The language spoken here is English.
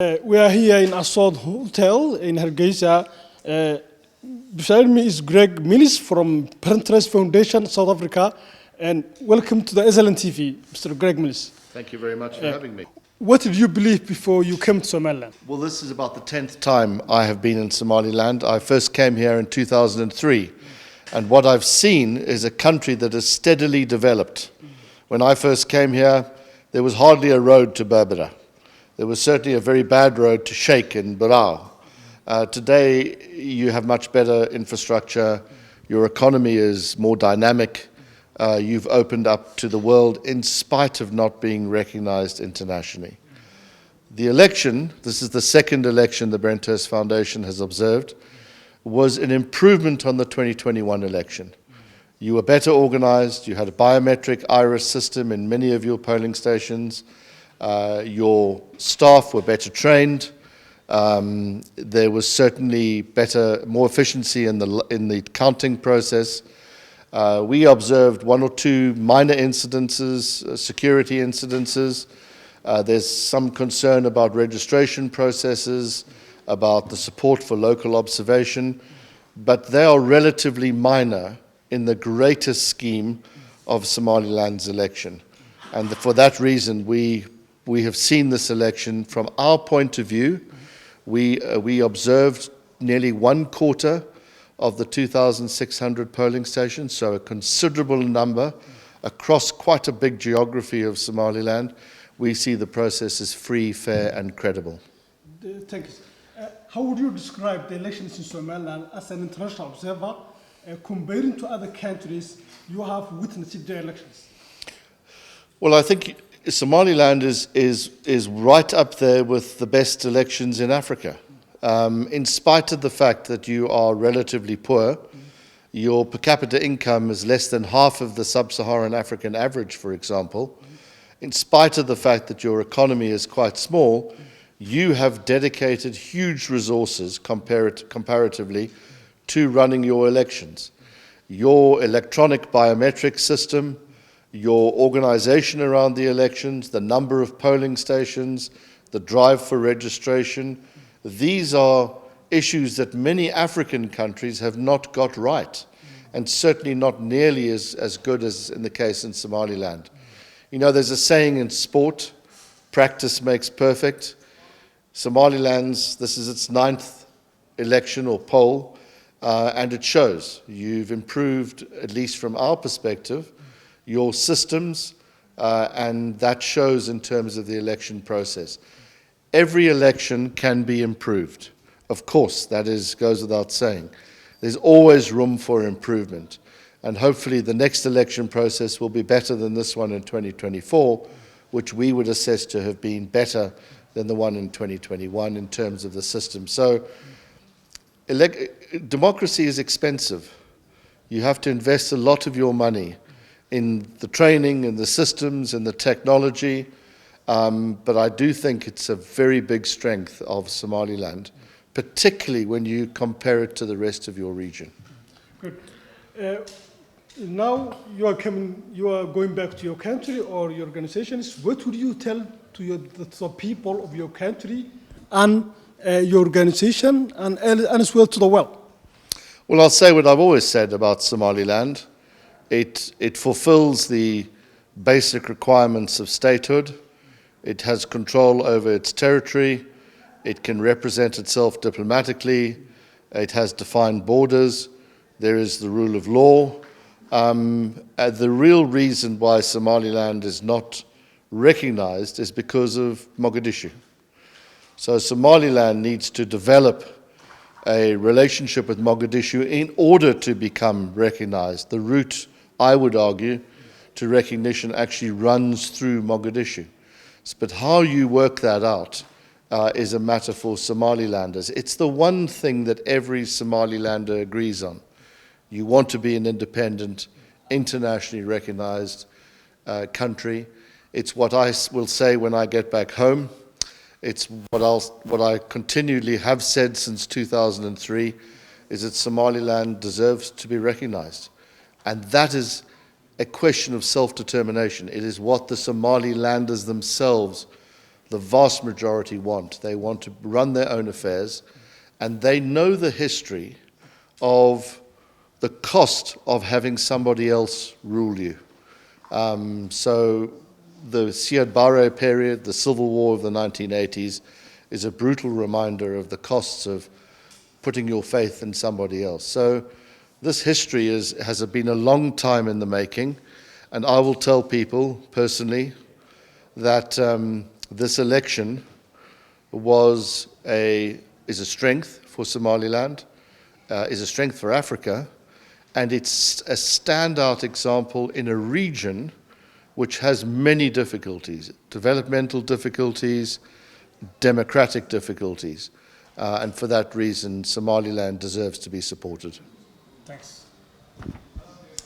We are here in Asod Hotel in Hargeisa. Beside me is Greg Mills from Parent Foundation, South Africa. And welcome to the SLNTV, Mr. Greg Mills. Thank you very much for having me. What did you believe before you came to Somaliland? Well, this is about the 10th time I have been in Somaliland. I first came here in 2003. And what I've seen is a country that has steadily developed. When I first came here, there was hardly a road to Berbera. There was certainly a very bad road to Sheikh and Barao. Today, you have much better infrastructure. Your economy is more dynamic. You've opened up to the world in spite of not being recognized internationally. The election, this is the second election the Parent Foundation has observed, was an improvement on the 2021 election. You were better organized. You had a biometric iris system in many of your polling stations. Your staff were better trained. There was certainly more efficiency in the counting process. We observed one or two minor incidences, security incidences. There's some concern about registration processes, about the support for local observation, but they are relatively minor in the greater scheme of Somaliland's election. And for that reason, we have seen this election from our point of view. We observed nearly 1/4 of the 2,600 polling stations, so a considerable number across quite a big geography of Somaliland. We see the process as free, fair, and credible. Thank you. How would you describe the elections in Somaliland as an international observer, comparing to other countries you have witnessed their elections? Well, I think Somaliland is right up there with the best elections in Africa. In spite of the fact that you are relatively poor, your per capita income is less than half of the sub-Saharan African average, for example. In spite of the fact that your economy is quite small, you have dedicated huge resources comparatively to running your elections. Your electronic biometric system, your organization around the elections, the number of polling stations, the drive for registration, these are issues that many African countries have not got right, and certainly not nearly as good as in the case in Somaliland. You know, there's a saying in sport, practice makes perfect. Somaliland's, this is its 9th election or poll, and it shows. You've improved, at least from our perspective, your systems, and that shows in terms of the election process. Every election can be improved. Of course, that goes without saying. There's always room for improvement. And hopefully the next election process will be better than this one in 2024, which we would assess to have been better than the one in 2021 in terms of the system. So democracy is expensive. You have to invest a lot of your money in the training and the systems and the technology, but I do think it's a very big strength of Somaliland, particularly when you compare it to the rest of your region. Good. Now you are going back to your country or your organizations. What would you tell to the people of your country and your organization and as well to the world? Well, I'll say what I've always said about Somaliland. It fulfills the basic requirements of statehood. It has control over its territory. It can represent itself diplomatically. It has defined borders. There is the rule of law. The real reason why Somaliland is not recognized is because of Mogadishu. So Somaliland needs to develop a relationship with Mogadishu in order to become recognized. The route, I would argue, to recognition actually runs through Mogadishu. But how you work that out is a matter for Somalilanders. It's the one thing that every Somalilander agrees on. You want to be an independent, internationally recognized country. It's what I will say when I get back home. It's what I continually have said since 2003, is that Somaliland deserves to be recognized. And that is a question of self-determination. It is what the Somalilanders themselves the vast majority want. They want to run their own affairs, and they know the history of the cost of having somebody else rule you. So the Siad Barre period, the civil war of the 1980s, is a brutal reminder of the costs of putting your faith in somebody else. So this history has been a long time in the making, and I will tell people personally that this election is a strength for Somaliland, is a strength for Africa, and it's a standout example in a region which has many difficulties, developmental difficulties, democratic difficulties, and for that reason, Somaliland deserves to be supported. Thanks.